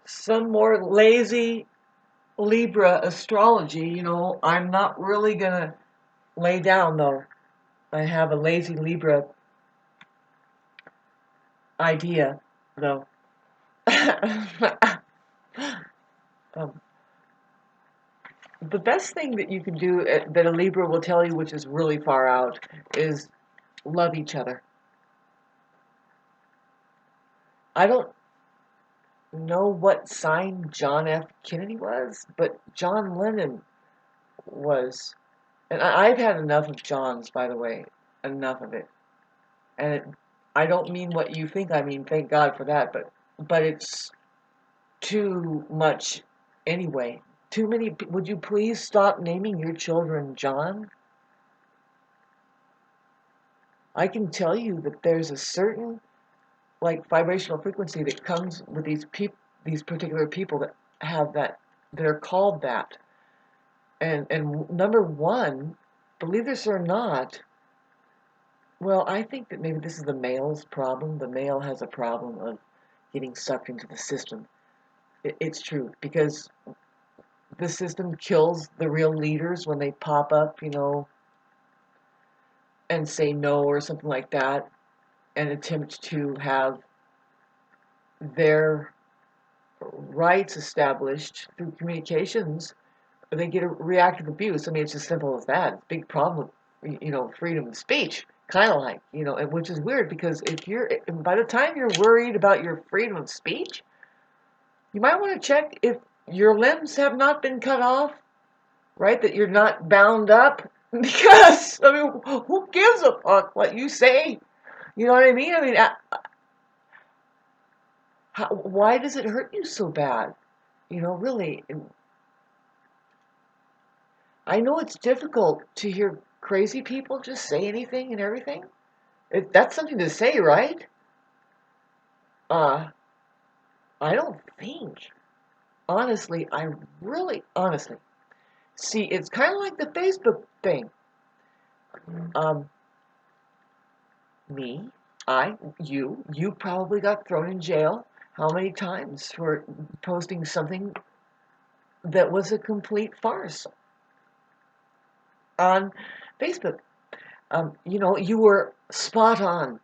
some more lazy Libra astrology. I'm not really gonna lay down though. I have a lazy Libra idea though. um, the best thing that you can do that a Libra will tell you, which is really far out, is love each other. I don't know what sign John F. Kennedy was, but John Lennon was. And I've had enough of John's, by the way, enough of it. And I don't mean what you think I mean, thank God for that, but it's too much anyway. Too many. Would you please stop naming your children John? I can tell you that there's a certain like vibrational frequency that comes with these particular people that have that are called that. And number one, believe this or not, well, I think that maybe this is the male's problem. The male has a problem of getting sucked into the system. It's true because the system kills the real leaders when they pop up, and say no or something like that, and attempt to have their rights established through communications. They get a reactive abuse. I mean, it's as simple as that. It's a big problem with, freedom of speech. Kind of like, and which is weird because by the time you're worried about your freedom of speech, you might want to check if your limbs have not been cut off, right? That you're not bound up. Because, I mean, who gives a fuck what you say? You know what I mean? I mean, why does it hurt you so bad? Really. I know it's difficult to hear crazy people just say anything and everything. That's something to say, right? Uh, I don't think. Honestly, honestly. See, it's kind of like the Facebook thing. Um, me, you probably got thrown in jail how many times for posting something that was a complete farce on Facebook? You were spot on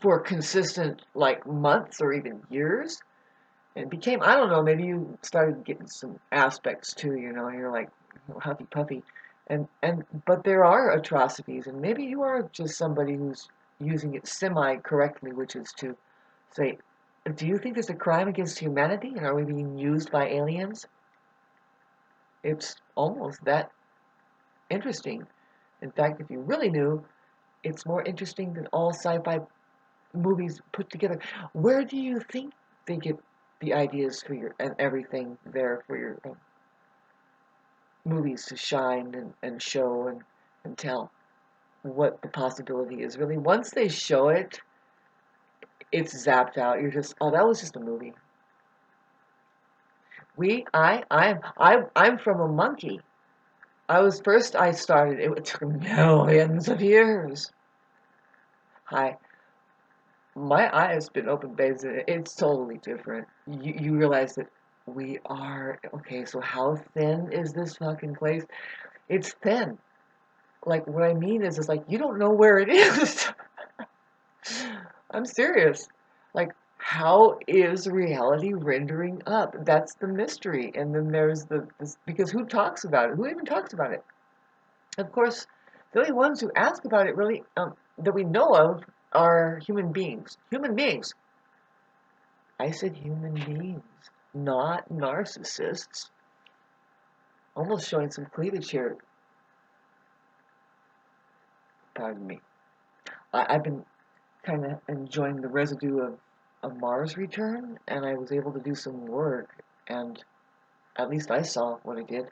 for consistent, like months or even years, and became, I don't know, maybe you started getting some aspects too, you're like huffy puffy, but there are atrocities, and maybe you are just somebody who's using it semi correctly, which is to say, do you think there's a crime against humanity, and are we being used by aliens? It's almost that interesting. In fact, if you really knew, it's more interesting than all sci-fi movies put together. Where do you think they get the ideas for your and everything there for your movies to shine and show and tell what the possibility is? Really, once they show it, it's zapped out. You're just, oh, that was just a movie. I'm from a monkey. I started, it took millions of years. I My eye has been opened, babes, and it's totally different. You realize that we are okay. So how thin is this fucking place? It's thin. Like what I mean is like you don't know where it is. I'm serious. Like how is reality rendering up? That's the mystery. And then there's this, because who talks about it? Who even talks about it? Of course, the only ones who ask about it really that we know of are human beings. Human beings. I said human beings, not narcissists. Almost showing some cleavage here. Pardon me. I've been kind of enjoying the residue of a Mars return, and I was able to do some work, and at least I saw what I did.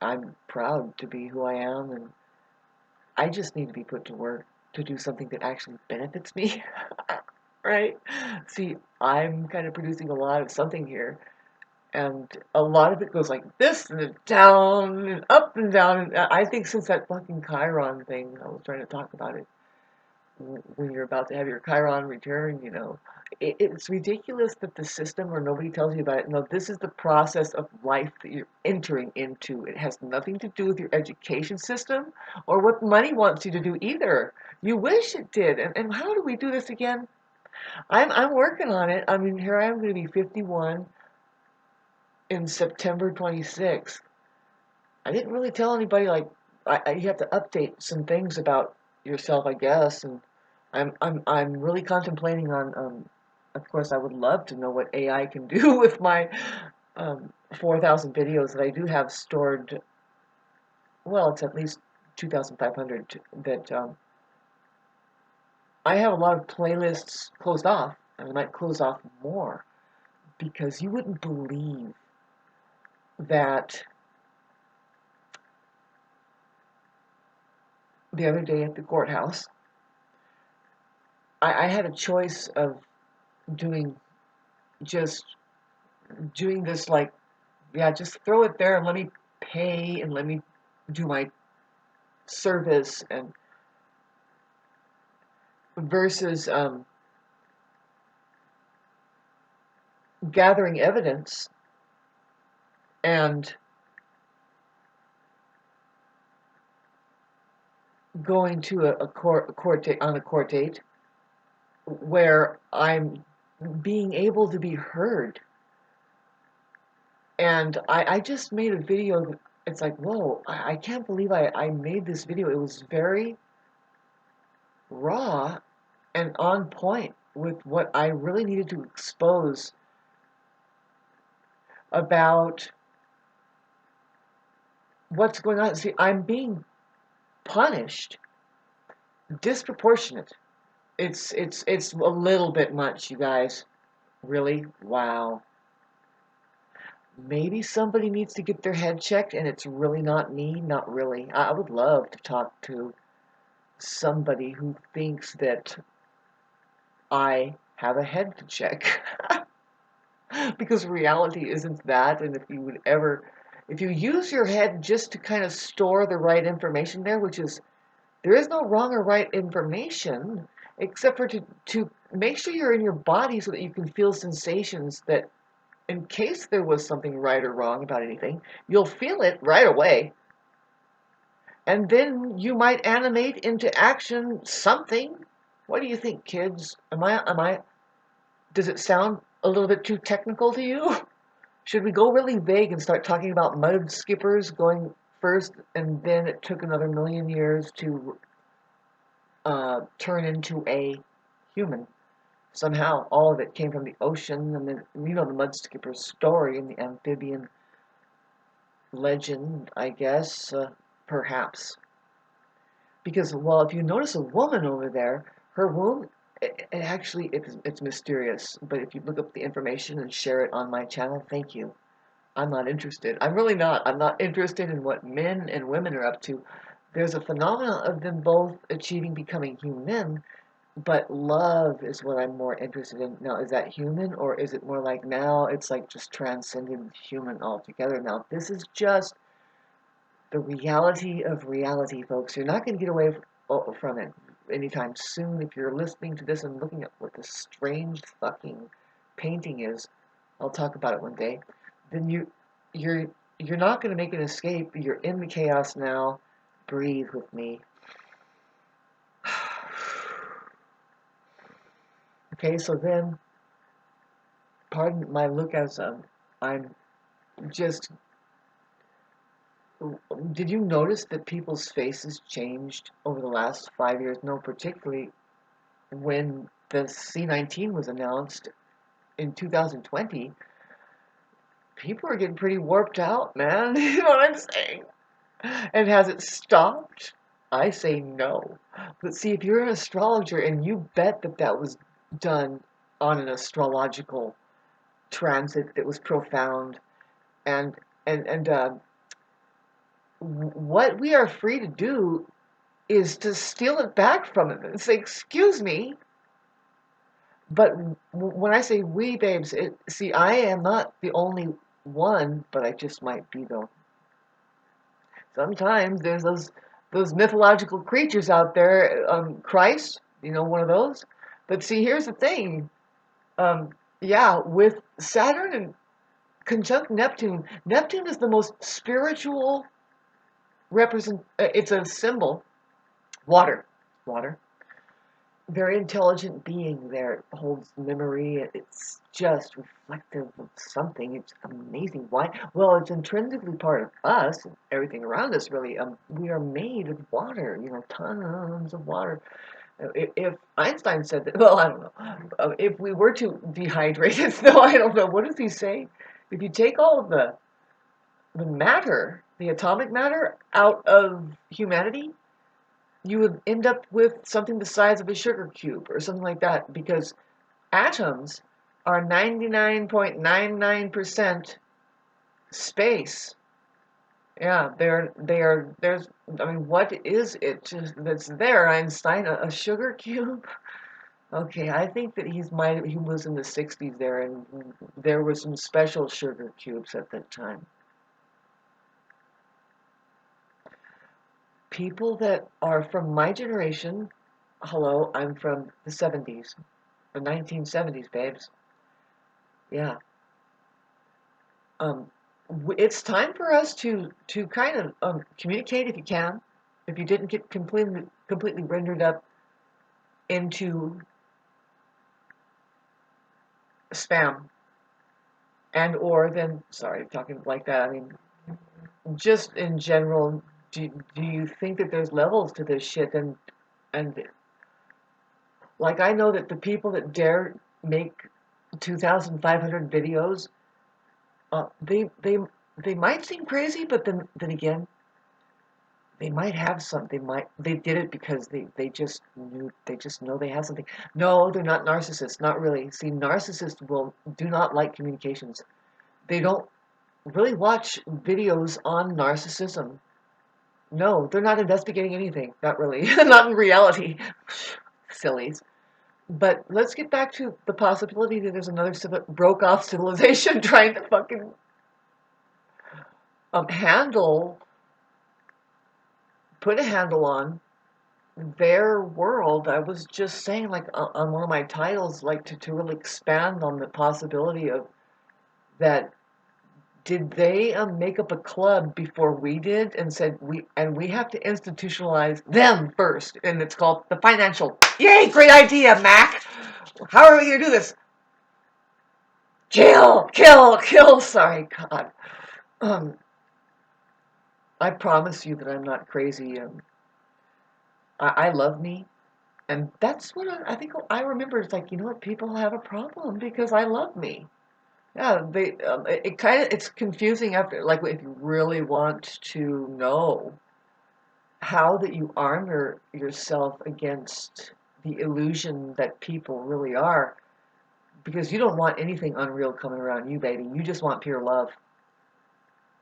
I'm proud to be who I am, and I just need to be put to work to do something that actually benefits me. Right? See, I'm kind of producing a lot of something here, and a lot of it goes like this and then down and up and down. And I think since that fucking Chiron thing, I was trying to talk about it. when you're about to have your Chiron return, you know. It's ridiculous that the system or nobody tells you about it. No, this is the process of life that you're entering into. It has nothing to do with your education system or what money wants you to do either. You wish it did. And how do we do this again? I'm working on it. I mean, here I am going to be 51 in September 26th. I didn't really tell anybody, like, you have to update some things about yourself, I guess, and I'm really contemplating on, of course, I would love to know what AI can do with my 4,000 videos that I do have stored. Well, it's at least 2,500 that I have a lot of playlists closed off, and I might close off more because you wouldn't believe that the other day at the courthouse, I had a choice of doing just doing this, like, yeah, just throw it there and let me pay and let me do my service, and versus gathering evidence and going to a court date where I'm being able to be heard. And I just made a video. It's like, whoa, I can't believe I made this video. It was very raw and on point with what I really needed to expose about what's going on. See, I'm being punished disproportionate. It's a little bit much, you guys. Really? Wow. Maybe somebody needs to get their head checked, and it's really not me. Not really. I would love to talk to somebody who thinks that I have a head to check. Because reality isn't that, and if you use your head just to kind of store the right information there, which is, there is no wrong or right information, except for to make sure you're in your body so that you can feel sensations that, in case there was something right or wrong about anything, you'll feel it right away. And then you might animate into action something. What do you think, kids? Does it sound a little bit too technical to you? Should we go really vague and start talking about mud skippers going first, and then it took another million years to turn into a human? Somehow, all of it came from the ocean, and then, you know, the mud skipper's story and the amphibian legend, I guess, perhaps. Because, well, if you notice a woman over there, her womb, it's mysterious. But if you look up the information and share it on my channel, thank you. I'm not interested. I'm really not. I'm not interested in what men and women are up to. There's a phenomenon of them both achieving becoming human, but love is what I'm more interested in. Now, is that human, or is it more like, now it's like just transcended human altogether? Now, this is just the reality of reality, folks. You're not going to get away from it anytime soon. If you're listening to this and looking at what this strange fucking painting is, I'll talk about it one day. Then you're you're not going to make an escape. You're in the chaos now. Breathe with me. Okay, so then, pardon my look as I'm just. Did you notice that people's faces changed over the last 5 years? No, particularly when the C-19 was announced in 2020. People are getting pretty warped out, man. You know what I'm saying? And has it stopped? I say no. But see, if you're an astrologer and you bet that that was done on an astrological transit that was profound, and and what we are free to do is to steal it back from it and say, "Excuse me." But when I say we, babes, see, I am not the only one, but I just might be, though. Sometimes there's those mythological creatures out there, Christ. You know, one of those. But see, here's the thing. Yeah, with Saturn and conjunct Neptune, Neptune is the most spiritual represent. It's a symbol. Water, water. Very intelligent being there. It holds memory. It's just reflective of something. It's amazing. Why? Well, it's intrinsically part of us, everything around us, really. We are made of water, you know, tons of water. If Einstein said that, well, I don't know. If we were to dehydrate it, though, I don't know. What does he say? If you take all of the matter, the atomic matter, out of humanity, you would end up with something the size of a sugar cube or something like that, because atoms are 99.99% space. Yeah, there's, I mean, what is it just that's there, Einstein? A sugar cube? Okay, I think that he was in the 60s there, and there were some special sugar cubes at that time. People that are from my generation, hello, I'm from the 70s, the 1970s, babes. Yeah. Um, it's time for us to kind of communicate if you can, if you didn't get completely rendered up into spam, and or then, sorry, talking like that. I mean, just in general, do you think that there's levels to this shit? And like, I know that the people that dare make 2,500 videos, they might seem crazy, but then again, they might have something. They did it because they just know they have something. No, they're not narcissists, not really. See, narcissists do not like communications. They don't really watch videos on narcissism. No, they're not investigating anything. Not really. Not in reality. Sillies. But let's get back to the possibility that there's another broke off civilization trying to fucking handle, put a handle on their world. I was just saying, like, on one of my titles, like, to really expand on the possibility of that. Did they make up a club before we did and said we have to institutionalize them first, and it's called the financial. Yay, great idea, Mac. How are we gonna do this? Kill. Sorry, God. Um, I promise you that I'm not crazy. I love me. And that's what I think I remember. It's like, you know what, people have a problem because I love me. Yeah, it kind of, it's confusing after, like, if you really want to know how that you armor yourself against the illusion that people really are, because you don't want anything unreal coming around you, baby. You just want pure love.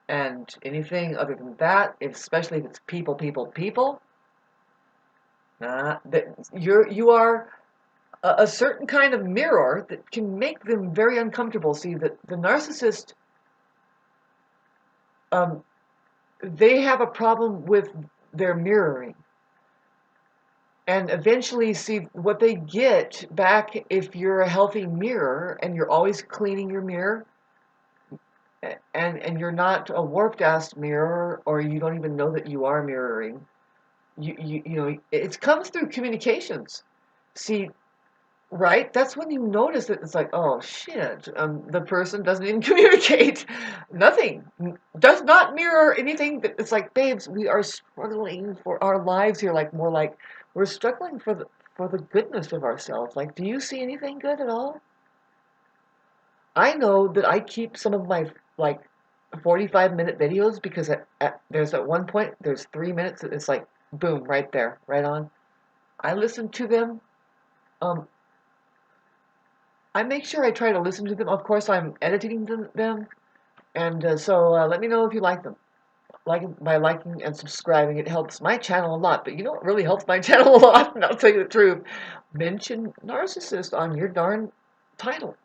And anything other than that, especially if it's people, that you are a certain kind of mirror that can make them very uncomfortable. See, the narcissist, um, they have a problem with their mirroring. And eventually, see, what they get back, if you're a healthy mirror and you're always cleaning your mirror, and you're not a warped ass mirror, or you don't even know that you are mirroring, you know, it comes through communications. See, right? That's when you notice that it's like, oh shit, the person doesn't even communicate. Nothing. Does not mirror anything. It's like, babes, we are struggling for our lives here. Like, more like we're struggling for the goodness of ourselves. Like, do you see anything good at all? I know that I keep some of my, like, 45-minute videos because there's at one point there's 3 minutes. It's like boom, right there, right on. I listen to them. Um, I make sure I try to listen to them. Of course, I'm editing them, and so let me know if you like them. By liking and subscribing, it helps my channel a lot. But you know what really helps my channel a lot? And I'll tell you the truth. Mention narcissist on your darn title,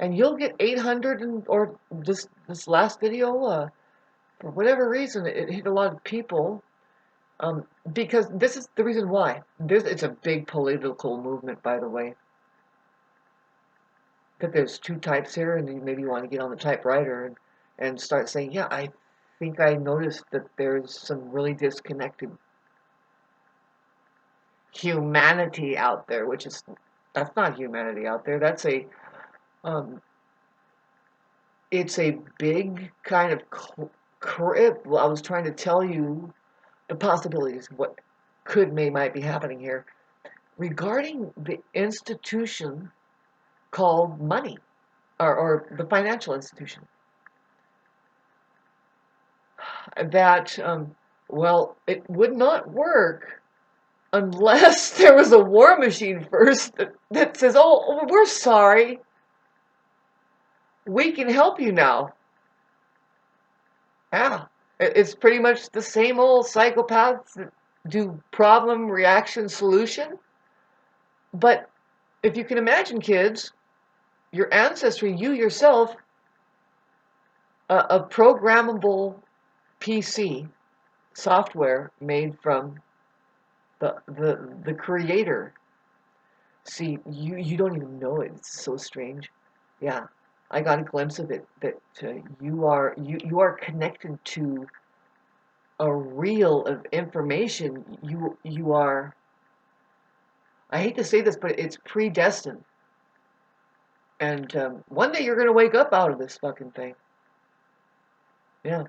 and you'll get 800. Or this last video, for whatever reason, it hit a lot of people. Because this is the reason why. It's a big political movement, by the way. That there's two types here, and maybe you want to get on the typewriter and start saying, yeah, I think I noticed that there's some really disconnected humanity out there, that's not humanity out there. Um, it's a big kind of well, I was trying to tell you the possibilities of what might be happening here regarding the institution called money, or the financial institution. That, well, it would not work unless there was a war machine first that says, oh, we're sorry, we can help you now. Yeah, it's pretty much the same old psychopaths that do problem, reaction, solution. But if you can imagine, kids, your ancestry, you yourself, a programmable PC software made from the creator. See, you don't even know it. It's so strange. Yeah, I got a glimpse of it. That you are connected to a reel of information. You are. I hate to say this, but it's predestined. And one day you're gonna wake up out of this fucking thing. Yeah,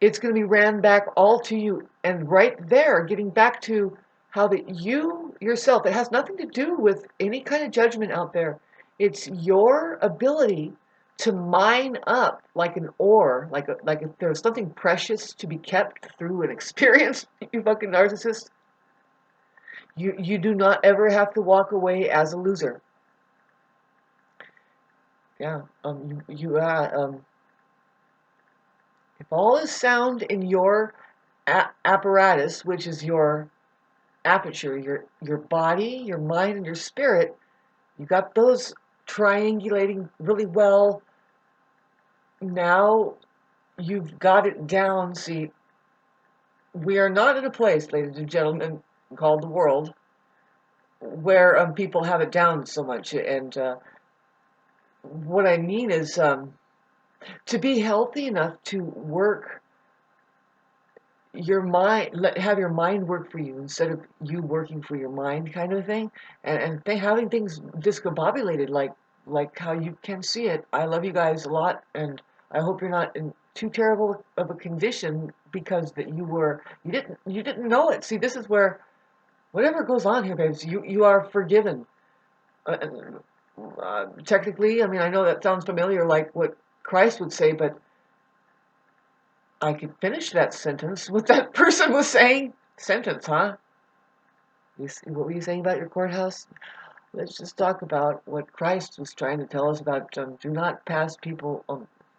it's gonna be ran back all to you, and right there, getting back to how that you yourself. It has nothing to do with any kind of judgment out there. It's your ability to mine up like an ore, like if there's something precious to be kept through an experience. You fucking narcissist. You do not ever have to walk away as a loser. Yeah. If all is sound in your apparatus, which is your aperture, your body, your mind, and your spirit, you got those triangulating really well. Now you've got it down. See, we are not in a place, ladies and gentlemen, called the world, where people have it down so much. And what I mean is, to be healthy enough to work your mind, have your mind work for you instead of you working for your mind, kind of thing, and having things discombobulated like how you can see it. I love you guys a lot, and I hope you're not in too terrible of a condition because that you didn't know it. See, this is where whatever goes on here, babes, you are forgiven. Uh, Technically, I mean, I know that sounds familiar, like what Christ would say, but I could finish that sentence. What that person was saying. Sentence, huh? What were you saying about your courthouse? Let's just talk about what Christ was trying to tell us about. Do not pass people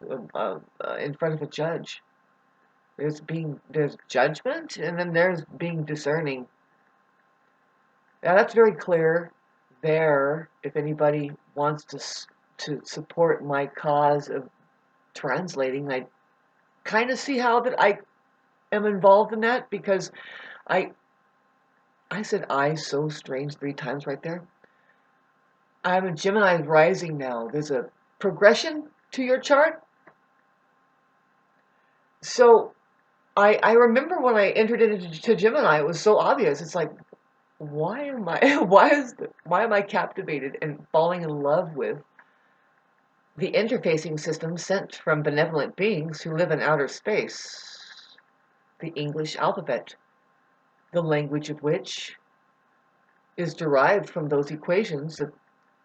in front of a judge. There's judgment, and then there's being discerning. Now that's very clear there. If anybody wants to support my cause of translating, I kind of see how that I am involved in that, because I said I so strange 3 times right there. I'm a Gemini rising now. There's a progression to your chart. So I remember when I entered into Gemini, it was so obvious. It's like, why am I why am I captivated and falling in love with the interfacing system sent from benevolent beings who live in outer space? The English alphabet, the language of which is derived from those equations that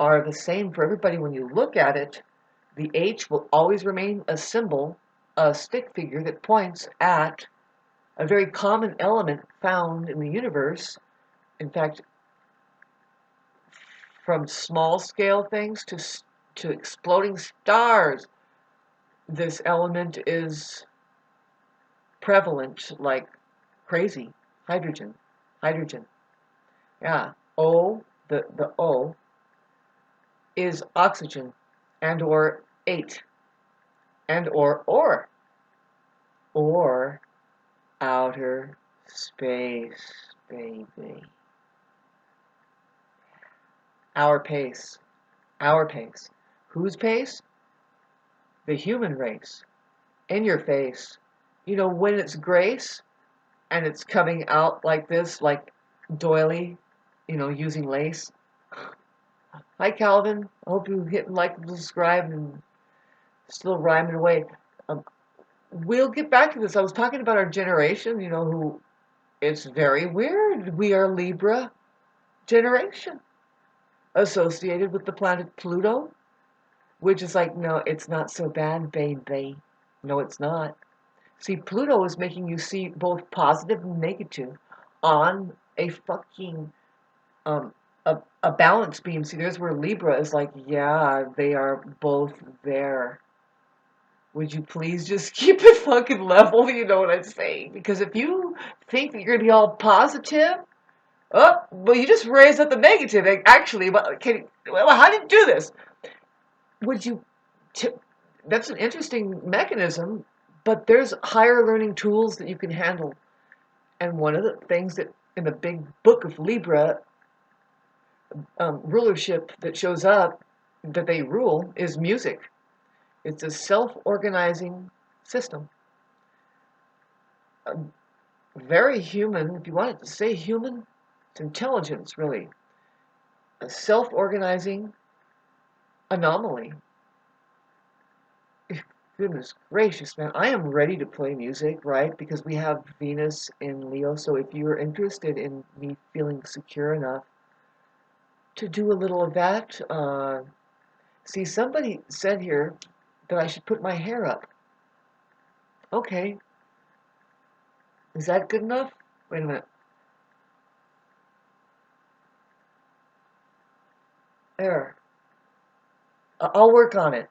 are the same for everybody. When you look at it, the H will always remain a symbol, a stick figure that points at a very common element found in the universe. In fact, from small scale things to exploding stars, this element is prevalent like crazy. Hydrogen. Hydrogen. Yeah. The O is oxygen, and or 8, and or outer Space, baby. Our pace. Our pace. Whose pace? The human race. In your face. You know, when it's grace and it's coming out like this, like doily, you know, using lace. Hi, Calvin. I hope you hit like, subscribe, and still rhyming away. Um, we'll get back to this. I was talking about our generation, you know, who it's very weird. We are Libra generation associated with the planet Pluto, which is like, no, it's not so bad, baby. No, it's not. See, Pluto is making you see both positive and negative on a fucking um a balance beam. See, there's where Libra is like, yeah, they are both there. Would you please just keep it fucking level? You know what I'm saying? Because if you think that you're gonna be all positive, oh, well, you just raised up the negative. Actually, well, how did you do this? Would you? That's an interesting mechanism, but there's higher learning tools that you can handle. And one of the things that in the big book of Libra rulership that shows up that they rule is music. It's a self-organizing system. Very human, if you wanted to say human, it's intelligence, really. A self-organizing anomaly. Goodness gracious, man. I am ready to play music, right? Because we have Venus in Leo. So if you're interested in me feeling secure enough to do a little of that, see, somebody said here that I should put my hair up. Okay. Is that good enough? Wait a minute. There. I'll work on it.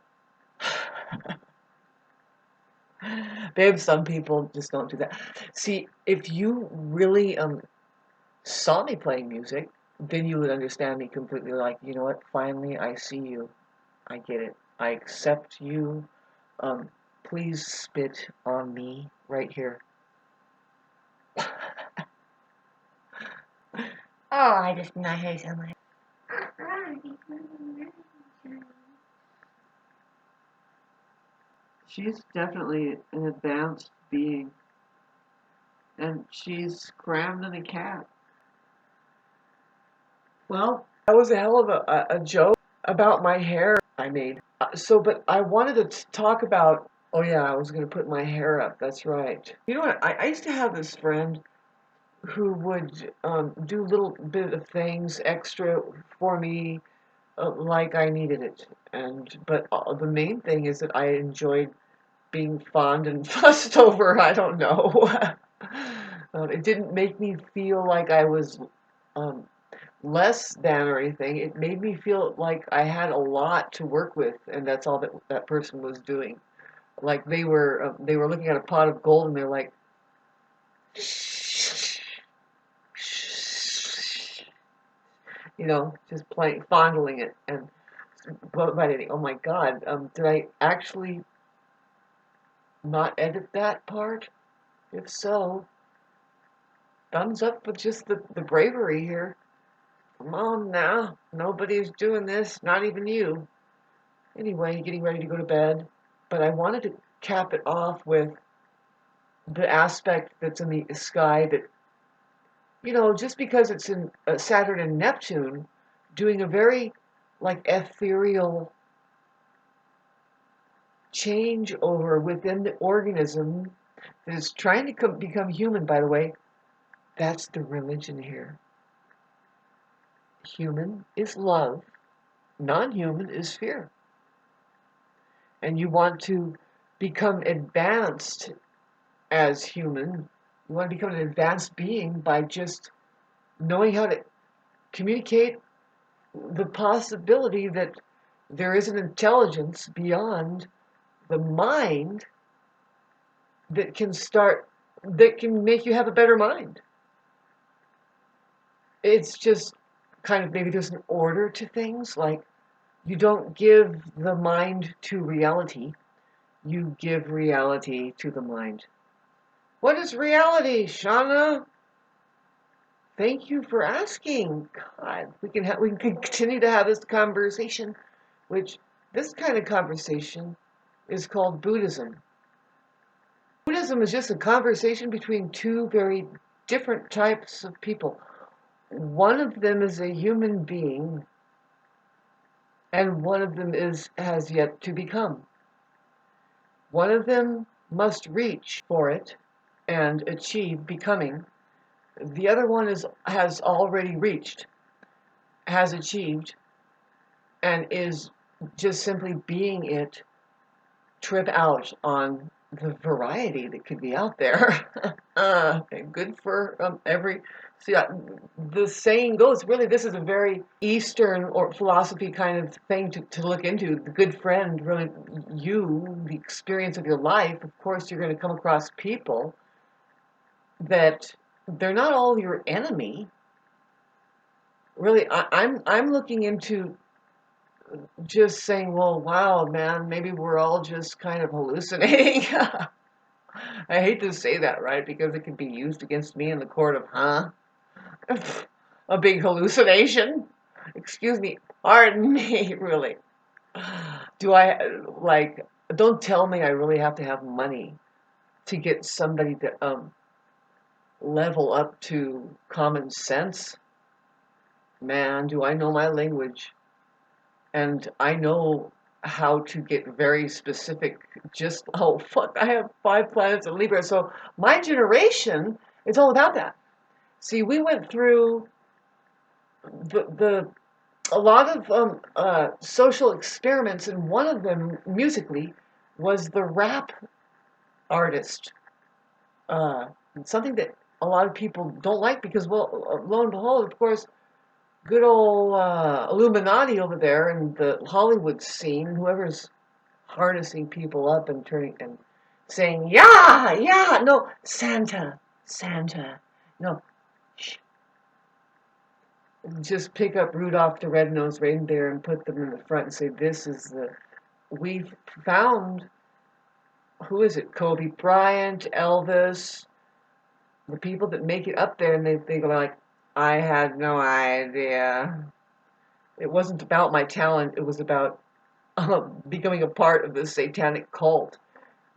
Babe, some people just don't do that. See, if you really saw me playing music, then you would understand me completely. Like, you know what? Finally, I see you. I get it. I accept you. Um, please spit on me right here. Oh, I just not hear someone. She's definitely an advanced being, and she's crammed in a cat. Well, that was a hell of a joke about my hair I made. But I wanted to talk about. Oh yeah, I was gonna put my hair up. That's right. You know what? I used to have this friend who would do little bit of things extra for me, like I needed it. But the main thing is that I enjoyed being fond and fussed over. I don't know. It didn't make me feel like I was um, less than or anything. It made me feel like I had a lot to work with, and that's all that that person was doing. Like they were looking at a pot of gold, and they're like, you know, just playing, fondling it. And but anyway, oh my God, did I actually not edit that part? If so, thumbs up with just the bravery here. Come on now, nobody's doing this, not even you. Anyway, getting ready to go to bed. But I wanted to cap it off with the aspect that's in the sky that, you know, just because it's in Saturn and Neptune, doing a very like ethereal change over within the organism that is trying to become human, by the way. That's the religion here. Human is love, non-human is fear. And you want to become advanced as human. You want to become an advanced being by just knowing how to communicate the possibility that there is an intelligence beyond the mind that that can make you have a better mind. It's just kind of maybe there's an order to things, like you don't give the mind to reality, you give reality to the mind. What is reality, Shauna? Thank you for asking. God, we can continue to have this conversation, which this kind of conversation is called Buddhism. Buddhism is just a conversation between two very different types of people. One of them is a human being, and one of them has yet to become. One of them must reach for it and achieve becoming. The other one has already reached, has achieved, and is just simply being it, trip out on the variety that could be out there. Good for every. See, the saying goes, really, this is a very Eastern or philosophy kind of thing to look into. The good friend, really, the experience of your life, of course, you're going to come across people that they're not all your enemy. Really, I'm looking into just saying, well, wow, man, maybe we're all just kind of hallucinating. I hate to say that, right? Because it can be used against me in the court of, a big hallucination. Excuse me, pardon me, really. Do I, like, don't tell me I really have to have money to get somebody to level up to common sense. Man, do I know my language. And I know how to get very specific. Just, oh, fuck, I have 5 planets in Libra. So my generation is all about that. See, we went through a lot of social experiments, and one of them, musically, was the rap artist. Something that a lot of people don't like because, well, lo and behold, of course, good old Illuminati over there and the Hollywood scene, whoever's harnessing people up and turning and saying, yeah, yeah, no, Santa, Santa, no, shh. Just pick up Rudolph the Red-Nosed Reindeer and put them in the front and say, we've found, who is it, Kobe Bryant, Elvis, the people that make it up there, and they go like, I had no idea. It wasn't about my talent, it was about becoming a part of this satanic cult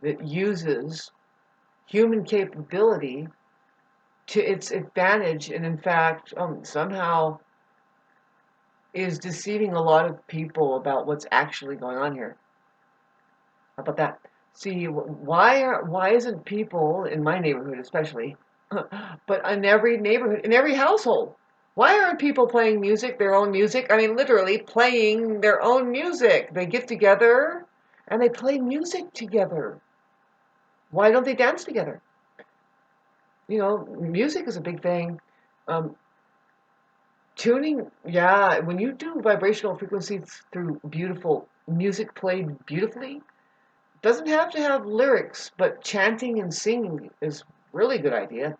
that uses human capability to its advantage, and in fact, somehow is deceiving a lot of people about what's actually going on here. How about that? See, why isn't people in my neighborhood especially, but in every neighborhood, in every household, why aren't people playing music, their own music? I mean, literally playing their own music. They get together and they play music together. Why don't they dance together? You know, music is a big thing. Um, Tuning, yeah, when you do vibrational frequencies through beautiful music played beautifully, doesn't have to have lyrics, but chanting and singing is really good idea.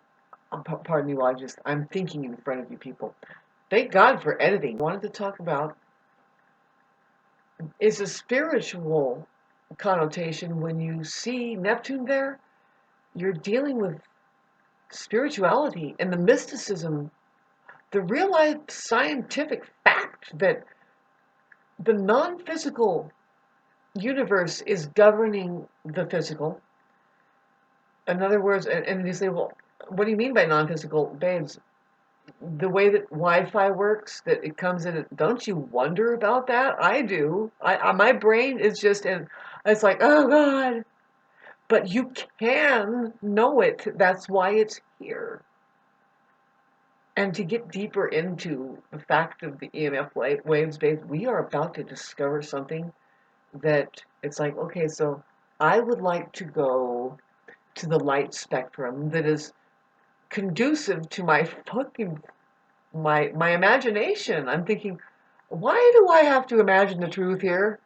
Pardon me while I'm thinking in front of you people. Thank God for editing. Wanted to talk about is a spiritual connotation. When you see Neptune there, you're dealing with spirituality and the mysticism, the real life scientific fact that the non-physical universe is governing the physical. In other words, and you say, well, what do you mean by non-physical? Babes, the way that Wi-Fi works, that it comes in, don't you wonder about that? I do. My brain is just in, it's like, oh God. But you can know it. That's why it's here. And to get deeper into the fact of the EMF waves, babes, we are about to discover something that it's like, okay, so I would like to go to the light spectrum that is conducive to my fucking my imagination. I'm thinking, why do I have to imagine the truth here?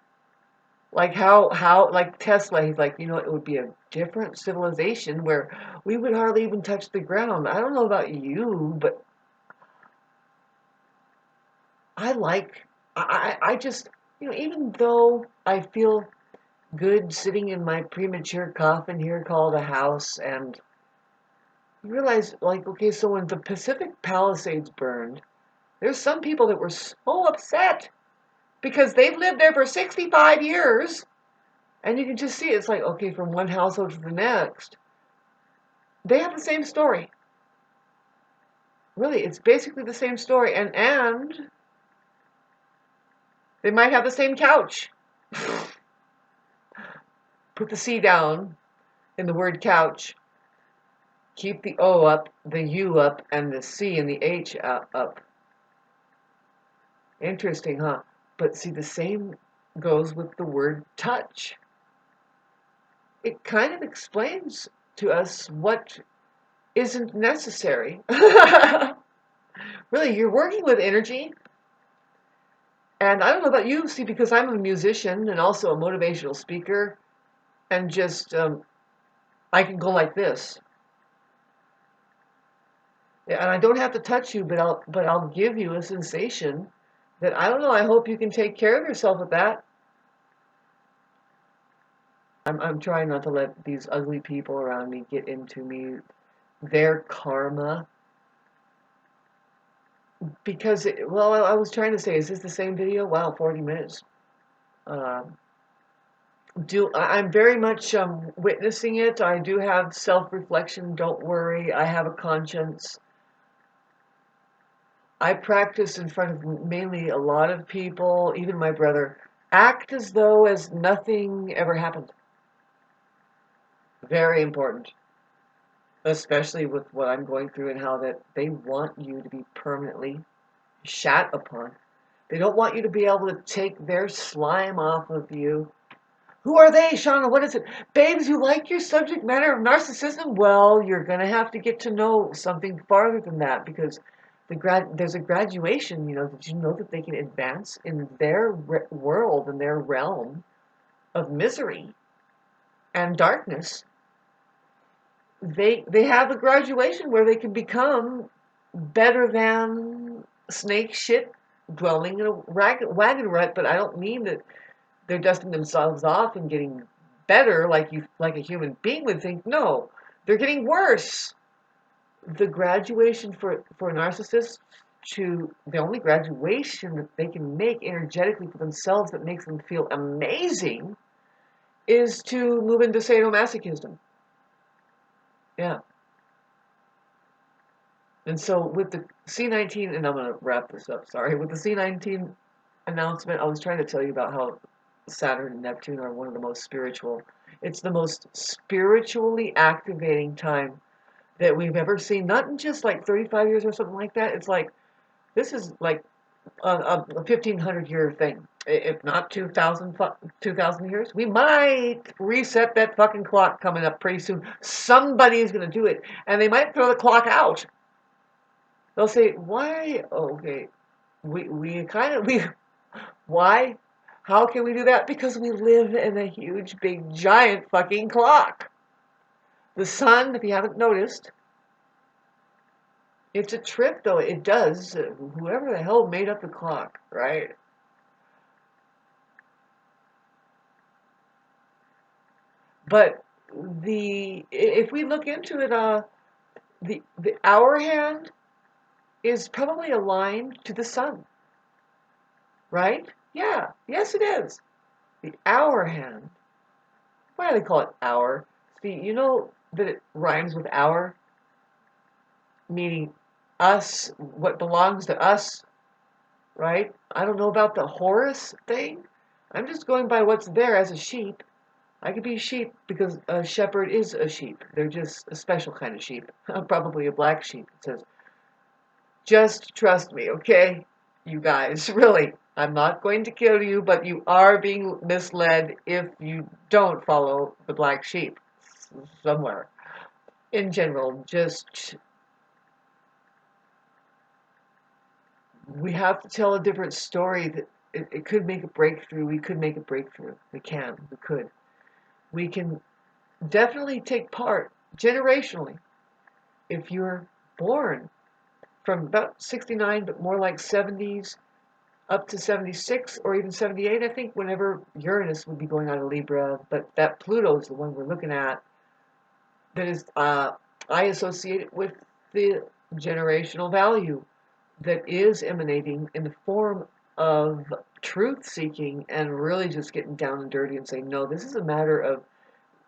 Like how like Tesla, he's like, it would be a different civilization where we would hardly even touch the ground. I don't know about you, but I just, even though I feel good sitting in my premature coffin here called a house, and You realize, like, okay, so when the Pacific Palisades burned, there's some people that were so upset because they've lived there for 65 years. And you can just see it's like, okay, from one household to the next, they have the same story. Really, it's basically the same story. And they might have the same couch. Put the C down in the word couch. Keep the O up, the U up, and the C and the H up. Interesting, huh? But see, the same goes with the word touch. It kind of explains to us what isn't necessary. Really, you're working with energy. And I don't know about you, see, because I'm a musician and also a motivational speaker, and just I can go like this. Yeah, and I don't have to touch you, but I'll give you a sensation that I don't know. I hope you can take care of yourself with that. I'm trying not to let these ugly people around me get into me, their karma. Because, well, I was trying to say, is this the same video? Wow, 40 minutes. I'm very much witnessing it. I do have self-reflection. Don't worry. I have a conscience. I practice in front of mainly a lot of people, even my brother. Act as though as nothing ever happened. Very important. Especially with what I'm going through and how that they want you to be permanently shat upon. They don't want you to be able to take their slime off of you. Who are they, Shauna? What is it? Babes, you like your subject matter of narcissism? Well, you're going to have to get to know something farther than that because there's a graduation, did you know that they can advance in their world, in their realm of misery and darkness? They have a graduation where they can become better than snake shit dwelling in a wagon rut, but I don't mean that they're dusting themselves off and getting better like a human being would think. No, they're getting worse. The graduation for narcissists to the only graduation that they can make energetically for themselves that makes them feel amazing is to move into sadomasochism. Yeah. And so with the C19, and I'm going to wrap this up, sorry, with the C19 announcement, I was trying to tell you about how Saturn and Neptune are one of the most spiritual. It's the most spiritually activating time that we've ever seen. Not in just like 35 years or something like that. It's like, this is like a 1,500-year thing. If not 2,000 years. We might reset that fucking clock coming up pretty soon. Somebody's going to do it. And they might throw the clock out. They'll say, why? Oh, okay. Why? How can we do that? Because we live in a huge, big, giant fucking clock. The sun, if you haven't noticed, it's a trip though. It does. Whoever the hell made up the clock, right? But if we look into it, the hour hand is probably aligned to the sun, right? Yeah. Yes, it is. The hour hand. Why do they call it hour? See, you know that it rhymes with hour, meaning us, what belongs to us, right? I don't know about the Horus thing. I'm just going by what's there as a sheep. I could be a sheep because a shepherd is a sheep. They're just a special kind of sheep. Probably a black sheep. It says, just trust me, okay? You guys, really. I'm not going to kill you, but you are being misled if you don't follow the black sheep somewhere. In general, just we have to tell a different story that it could make a breakthrough. We could make a breakthrough. We can. We could. We can definitely take part generationally if you're born from about 69, but more like 70s up to 76 or even 78, I think, whenever Uranus would be going out of Libra. But that Pluto is the one we're looking at that is I associate it with the generational value that is emanating in the form of truth seeking and really just getting down and dirty and saying, no, this is a matter of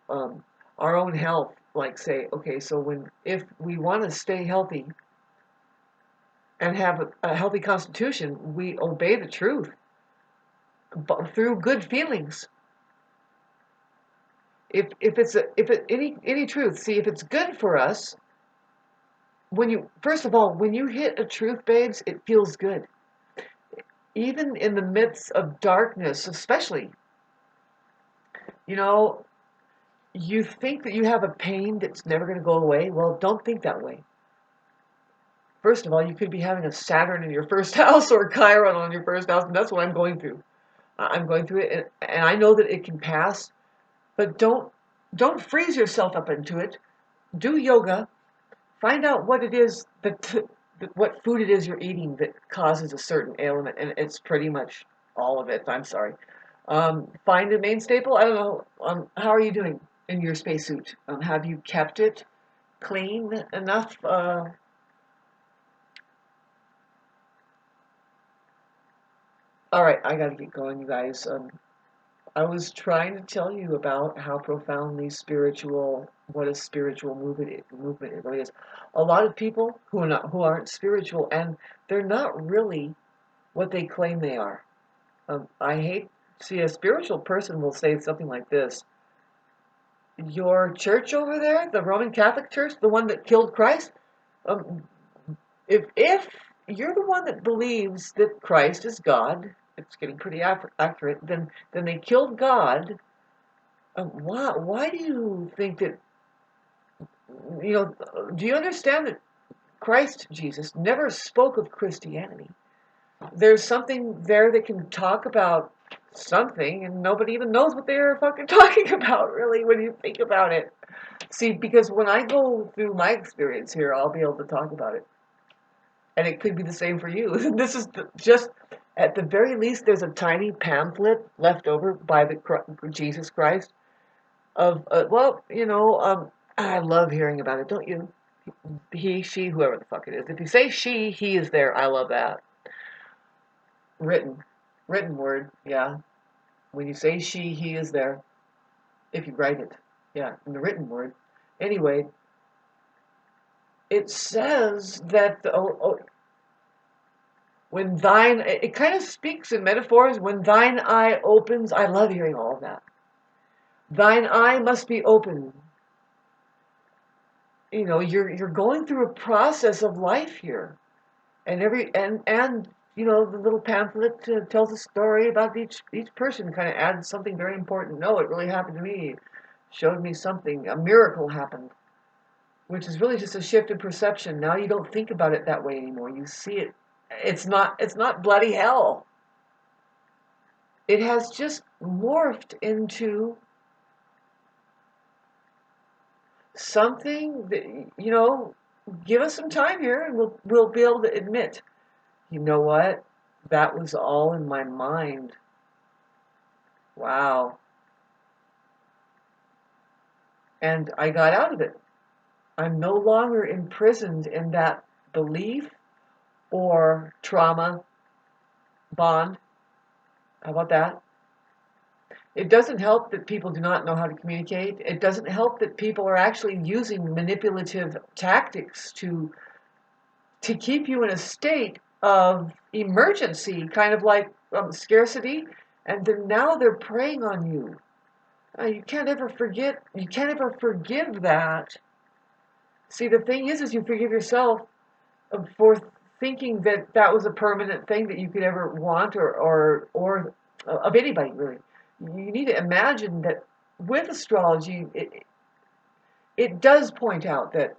um, our own health. Like, say, okay, so if we want to stay healthy and have a healthy constitution, we obey the truth but through good feelings. Any truth, see if it's good for us. First of all, when you hit a truth, babes, it feels good. Even in the midst of darkness, especially, you know, you think that you have a pain that's never going to go away. Well, don't think that way. First of all, you could be having a Saturn in your first house or a Chiron on your first house, and that's what I'm going through. I'm going through it, and I know that it can pass, but don't freeze yourself up into it. Do yoga. Find out what it is what food it is you're eating that causes a certain ailment, and it's pretty much all of it. I'm sorry. Find a main staple. I don't know. How are you doing in your spacesuit? Have you kept it clean enough? All right, I got to get going, you guys. I was trying to tell you about how profoundly what a spiritual movement it really is. A lot of people who aren't spiritual, and they're not really what they claim they are. I hate see a spiritual person will say something like this: "Your church over there, the Roman Catholic Church, the one that killed Christ, um, if you're the one that believes that Christ is God, it's getting pretty accurate. Then they killed God. Why do you think that, you know, do you understand that Christ Jesus never spoke of Christianity? There's something there that can talk about something, and nobody even knows what they're fucking talking about, really, when you think about it. See, because when I go through my experience here, I'll be able to talk about it. And it could be the same for you. This is just, at the very least, there's a tiny pamphlet left over by Jesus Christ of, I love hearing about it, don't you? He, she, whoever the fuck it is. If you say she, he is there. I love that. Written. Written word, yeah. When you say she, he is there. If you write it. Yeah, in the written word. Anyway, it says that, when it kind of speaks in metaphors. When thine eye opens, I love hearing all of that. Thine eye must be open. You know, you're going through a process of life here. And the little pamphlet tells a story about each person, kind of adds something very important. No, it really happened to me. Showed me something. A miracle happened, which is really just a shift in perception. Now you don't think about it that way anymore. You see it. It's not bloody hell. It has just morphed into something that, give us some time here and we'll be able to admit, you know what? That was all in my mind. Wow. And I got out of it. I'm no longer imprisoned in that belief or trauma bond. How about that? It doesn't help that people do not know how to communicate. It doesn't help that people are actually using manipulative tactics to keep you in a state of emergency, kind of like scarcity, and then now they're preying on you. You can't ever forget. You can't ever forgive that. See, the thing is you forgive yourself for thinking that that was a permanent thing that you could ever want or of anybody really. You need to imagine that with astrology, it does point out that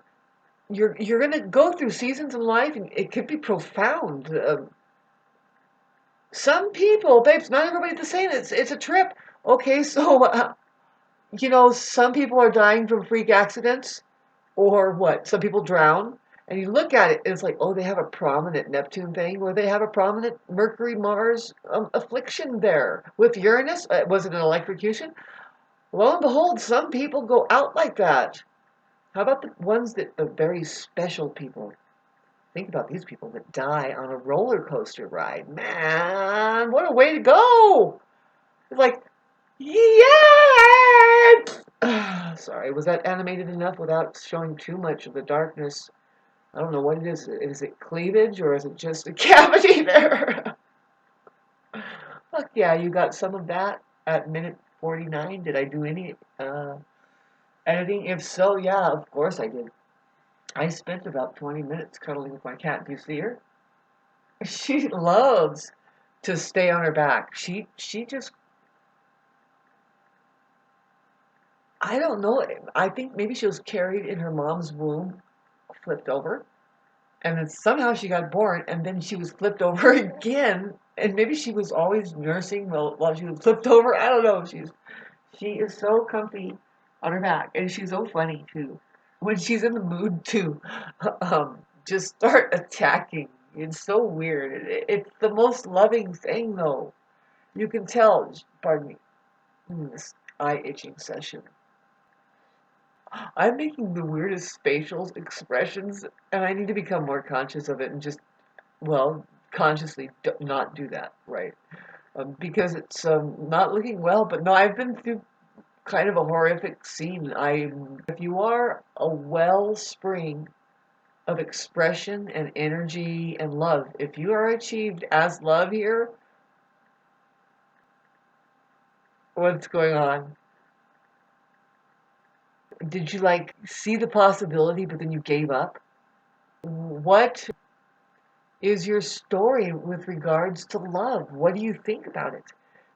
you're going to go through seasons in life, and it could be profound. Some people, babes, not everybody's the same. It's a trip. Okay, so some people are dying from freak accidents, or what? Some people drown, and you look at it, and it's like, oh, they have a prominent Neptune thing, or they have a prominent Mercury Mars affliction there with Uranus. Was it an electrocution? Lo and behold, some people go out like that. How about the ones that the very special people? Think about these people that die on a roller coaster ride. Man, what a way to go! It's like, yes! Sorry, was that animated enough without showing too much of the darkness? I don't know what it is. Is it cleavage or is it just a cavity there? Fuck yeah, you got some of that at minute 49. Did I do any editing? If so, yeah, of course I did. I spent about 20 minutes cuddling with my cat. Do you see her? She loves to stay on her back. She just, I don't know. I think maybe she was carried in her mom's womb, flipped over, and then somehow she got born, and then she was flipped over again, and maybe she was always nursing while she was flipped over. I don't know. She is so comfy on her back, and she's so funny too. When she's in the mood to just start attacking, it's so weird. It's the most loving thing, though. You can tell. Pardon me. This eye itching session. I'm making the weirdest facial expressions, and I need to become more conscious of it and just, well, consciously not do that, right? Because it's not looking well. But no, I've been through kind of a horrific scene. If you are a wellspring of expression and energy and love, if you are achieved as love here, what's going on? Did you like see the possibility, but then you gave up? What is your story with regards to love? What do you think about it?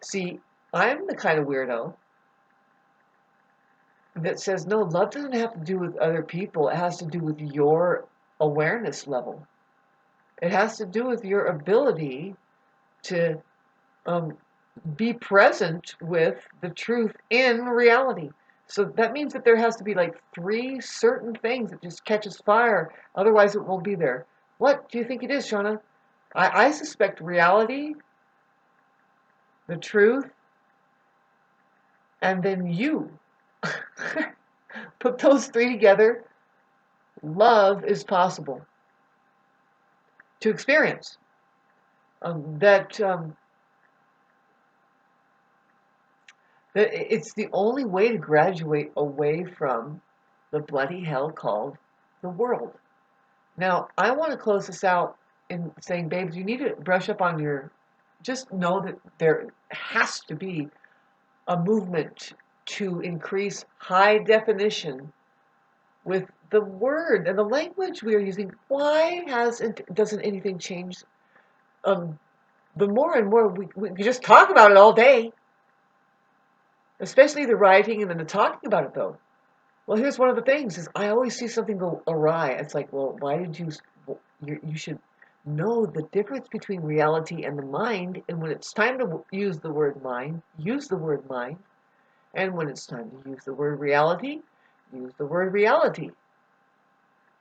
See, I'm the kind of weirdo that says, no, love doesn't have to do with other people. It has to do with your awareness level. It has to do with your ability to be present with the truth in reality. So that means that there has to be like 3 certain things that just catches fire. Otherwise, it won't be there. What do you think it is, Shauna? I suspect reality, the truth, and then you. Put those 3 together. Love is possible to experience. That it's the only way to graduate away from the bloody hell called the world. Now, I want to close this out in saying, babes, you need to brush up on just know that there has to be a movement to increase high definition with the word and the language we are using. Why doesn't anything change? The more and more we just talk about it all day, especially the writing and then the talking about it, though. Well, here's one of the things is I always see something go awry. It's like, well, why did you should know the difference between reality and the mind, and when it's time to use the word mind, use the word mind, and when it's time to use the word reality, use the word reality.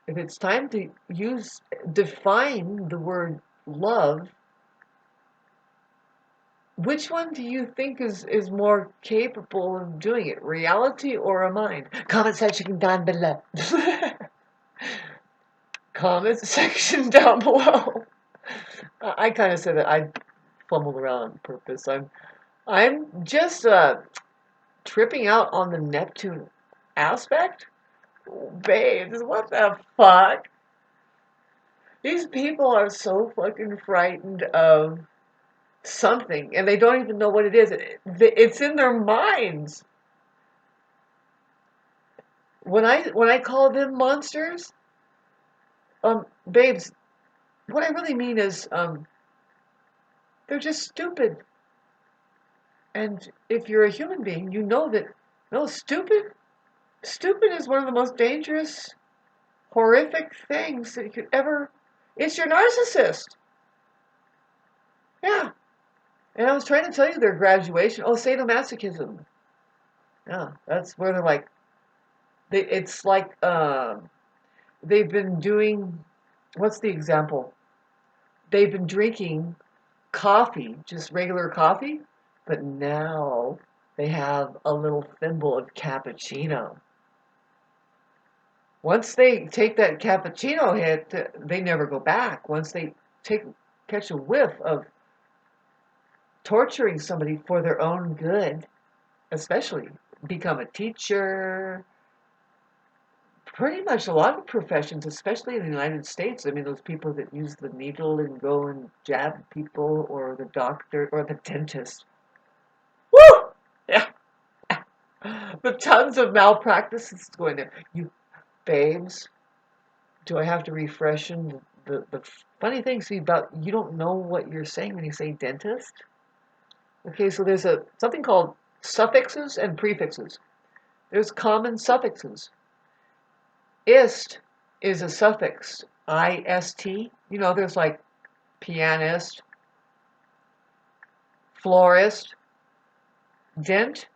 If it's time to define the word love, which one do you think is more capable of doing it, reality or a mind? Comment section down below. Comment section down below. I kind of said that I fumbled around on purpose. I'm just tripping out on the Neptune aspect. Babes, what the fuck? These people are so fucking frightened of something, and they don't even know what it is. It's in their minds. When I call them monsters, babes, what I really mean is, they're just stupid. And if you're a human being, you know that, no, stupid is one of the most dangerous, horrific things that you could ever. It's your narcissist. Yeah. And I was trying to tell you their graduation. Oh, sadomasochism. Yeah, that's where they're like, it's like they've been doing. What's the example? They've been drinking coffee, just regular coffee, but now they have a little thimble of cappuccino. Once they take that cappuccino hit, they never go back. Once they catch a whiff of torturing somebody for their own good, especially become a teacher, pretty much a lot of professions, especially in the United States. I mean, those people that use the needle and go and jab people, or the doctor, or the dentist. Woo! Yeah. The tons of malpractices going there. You babes, do I have to refresh them? The funny thing, see, about you don't know what you're saying when you say dentist. Okay, so there's something called suffixes and prefixes. There's common suffixes. Ist is a suffix, ist. You know, there's like pianist, florist, dentists.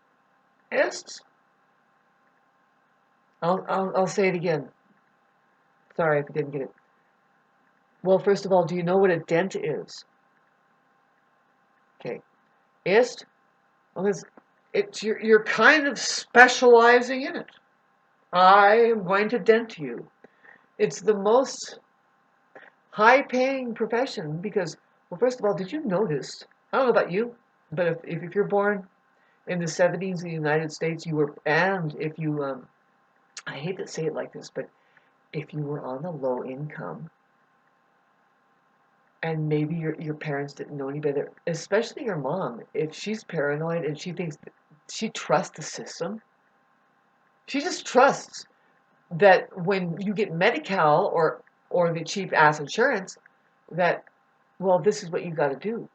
I'll say it again. Sorry if you didn't get it. Well, first of all, do you know what a dent is? Okay. Ist, well, you're kind of specializing in it. I am going to dent you. It's the most high-paying profession because, well, first of all, did you notice? I don't know about you, but if you're born in the 70s in the United States, you were, and if you, I hate to say it like this, but if you were on a low income, and maybe your parents didn't know any better, especially your mom, if she's paranoid and she thinks that she trusts the system, she just trusts that when you get Medi-Cal or the cheap ass insurance, that, well, this is what you got to do.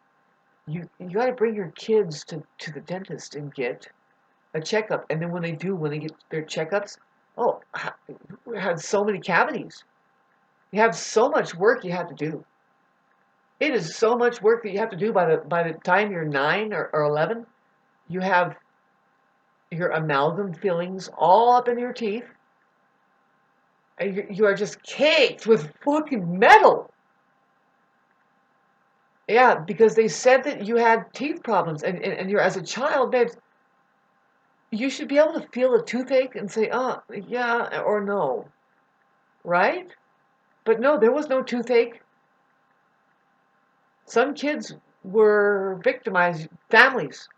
You got to bring your kids to the dentist and get a checkup, and then when they get their checkups, oh, you had so many cavities. You have so much work you have to do. It is so much work that you have to do by the time you're 9 or 11. You have your amalgam fillings all up in your teeth. And you are just caked with fucking metal. Yeah, because they said that you had teeth problems, and you're, as a child, babes, you should be able to feel a toothache and say, oh, yeah, or no. Right? But no, there was no toothache. Some kids were victimized,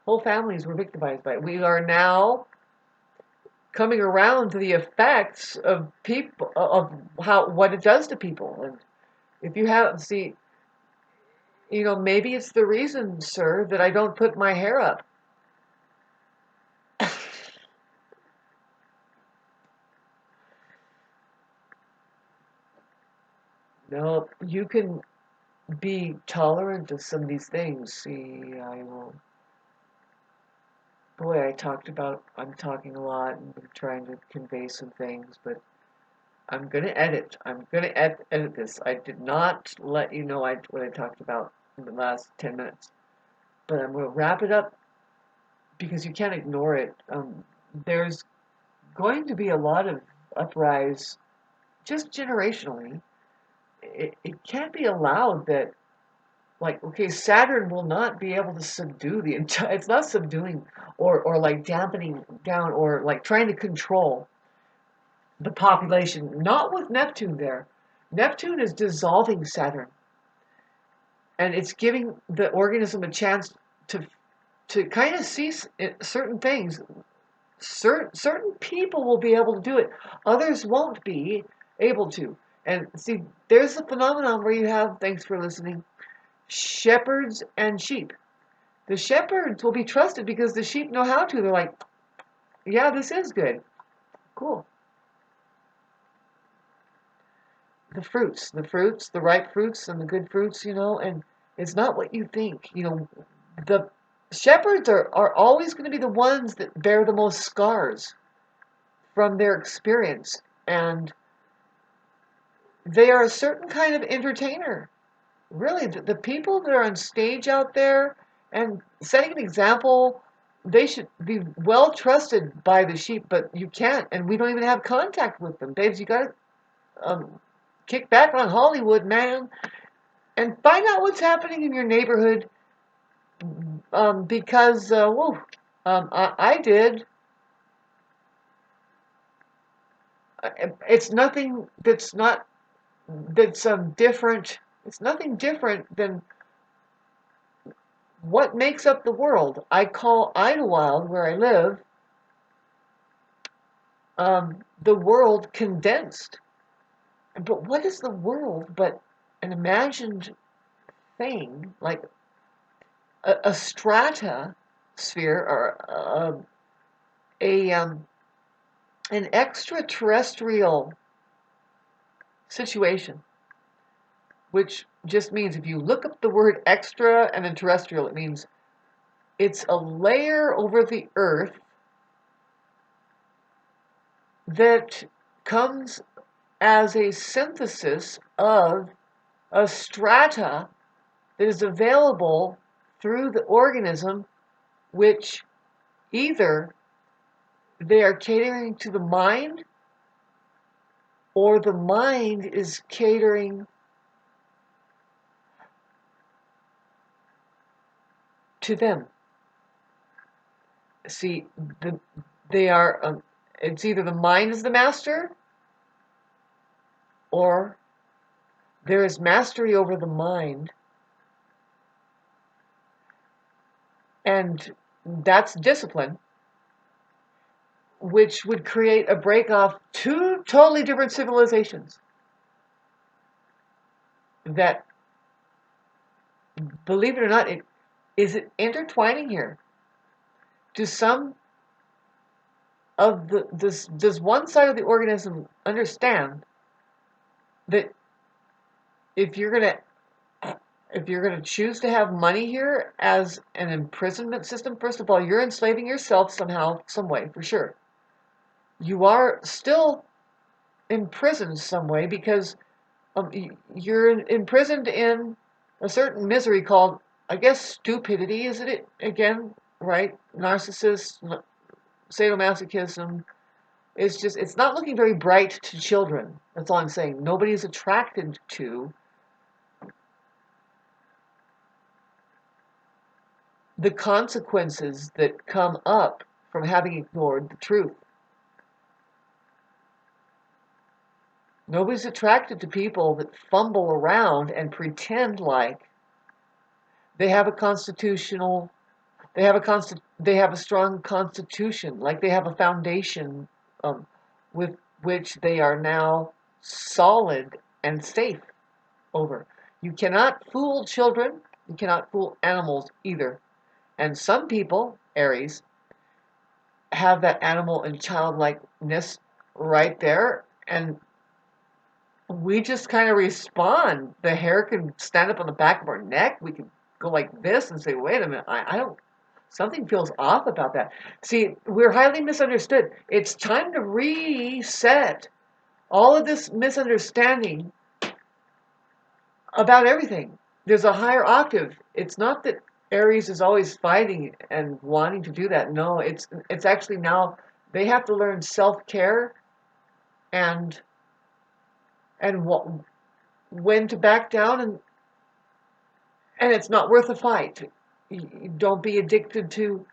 whole families were victimized by it. We are now coming around to the effects of people, of what it does to people. And if you have, see, maybe it's the reason, sir, that I don't put my hair up. No, you can be tolerant of some of these things. See, boy, I'm talking a lot and I'm trying to convey some things, but I'm going to edit. I'm going to edit this. I did not let you know what I talked about in the last 10 minutes, but I'm going to wrap it up because you can't ignore it. There's going to be a lot of uprise just generationally. It can't be allowed that, like, okay, Saturn will not be able to subdue the entire, it's not subduing or like dampening down or like trying to control the population, not with Neptune there. Neptune is dissolving Saturn, and it's giving the organism a chance to kind of see certain things. Certain people will be able to do it, others won't be able to. And see, there's a phenomenon where you have, thanks for listening, shepherds and sheep. The shepherds will be trusted because the sheep know how to. They're like, yeah, this is good. Cool. The fruits, the ripe fruits and the good fruits, and it's not what you think. The shepherds are always going to be the ones that bear the most scars from their experience. And they are a certain kind of entertainer. Really, the people that are on stage out there and setting an example, they should be well trusted by the sheep, but you can't, and we don't even have contact with them. Babes, you got to kick back on Hollywood, man, and find out what's happening in your neighborhood, because, I did. It's nothing that's not that's different. It's nothing different than what makes up the world. I call Idlewild, where I live, the world condensed. But what is the world but an imagined thing, like a strata sphere or an extraterrestrial situation, which just means if you look up the word extra and then terrestrial, it means it's a layer over the earth that comes as a synthesis of a strata that is available through the organism, which either they are catering to the mind or the mind is catering to them. See, they are, it's either the mind is the master or there is mastery over the mind. And that's discipline, which would create a break off two totally different civilizations that, believe it or not, is it intertwining here? Do some of does one side of the organism understand that if you're gonna choose to have money here as an imprisonment system, first of all, you're enslaving yourself somehow, some way, for sure. You are still imprisoned some way because you're imprisoned in a certain misery called, I guess, stupidity, isn't it? Again, right? Narcissist, sadomasochism. It's not looking very bright to children. That's all I'm saying. Nobody's attracted to the consequences that come up from having ignored the truth. Nobody's attracted to people that fumble around and pretend like they have a constitutional, they have a strong constitution, like they have a foundation with which they are now solid and safe over. You cannot fool children. You cannot fool animals either. And some people, Aries, have that animal and childlikeness right there, and we just kind of respond. The hair can stand up on the back of our neck. We can go like this and say, wait a minute, I don't, something feels off about that. See, we're highly misunderstood. It's time to reset all of this misunderstanding about everything. There's a higher octave. It's not that Aries is always fighting and wanting to do that. No, it's actually now they have to learn self-care and what, when to back down, and it's not worth a fight. You don't be addicted to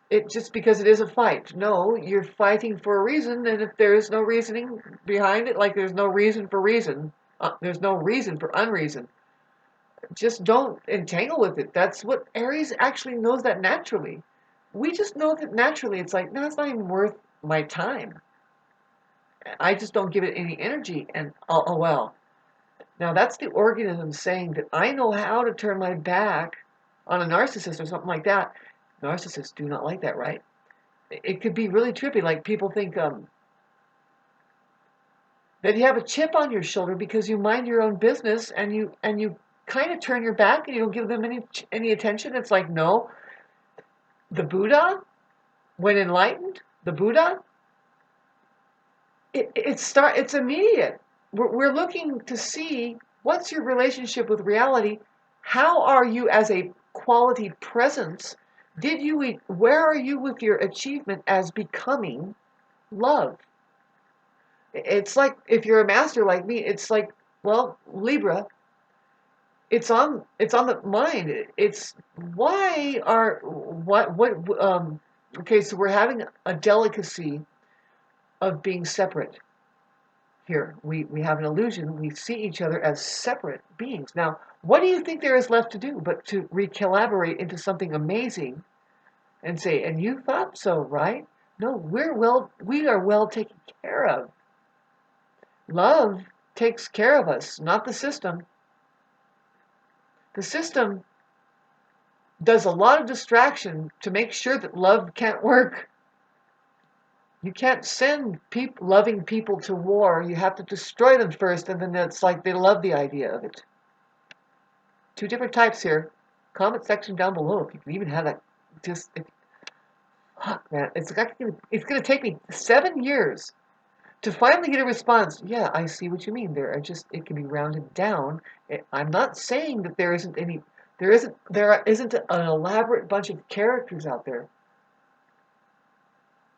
it just because it is a fight. No, you're fighting for a reason, and if there is no reasoning behind it, like there's no reason for reason, there's no reason for unreason. Just don't entangle with it. That's what Aries actually knows that naturally. We just know that naturally. It's like, no, it's not even worth my time. I just don't give it any energy, and oh well. Now that's the organism saying that I know how to turn my back on a narcissist or something like that. Narcissists do not like that, right? It could be really trippy. Like people think that you have a chip on your shoulder because you mind your own business and you kind of turn your back and you don't give them any attention. It's like, no, the Buddha, when enlightened, the Buddha, it's immediate. We're looking to see what's your relationship with reality. How are you as a quality presence? Where are you with your achievement as becoming love? It's like, if you're a master like me, it's like, well, Libra, it's on the mind. It's why are okay, so we're having a delicacy of being separate. here. We have an illusion. We see each other as separate beings. Now, what do you think there is left to do but to recollaborate into something amazing and say, and you thought so, right? No, we are well taken care of. Love takes care of us, not the system. The system does a lot of distraction to make sure that love can't work. You can't send loving people to war. You have to destroy them first, and then it's like they love the idea of it. Two different types here. Comment section down below if you can even have that. Man, it's gonna take me 7 years to finally get a response. Yeah, I see what you mean. It can be rounded down. I'm not saying that there isn't an elaborate bunch of characters out there.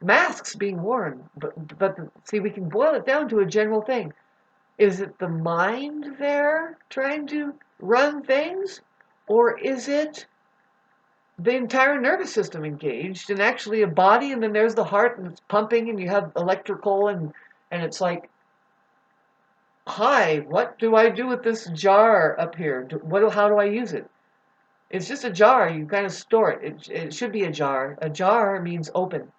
Masks being worn, but see, we can boil it down to a general thing. Is it the mind there trying to run things, or is it the entire nervous system engaged and actually a body, and then there's the heart and it's pumping and you have electrical and it's like, hi, what do I do with this jar up here? How do I use it? It's just a jar. You kind of store it. It should be a jar. A jar means open.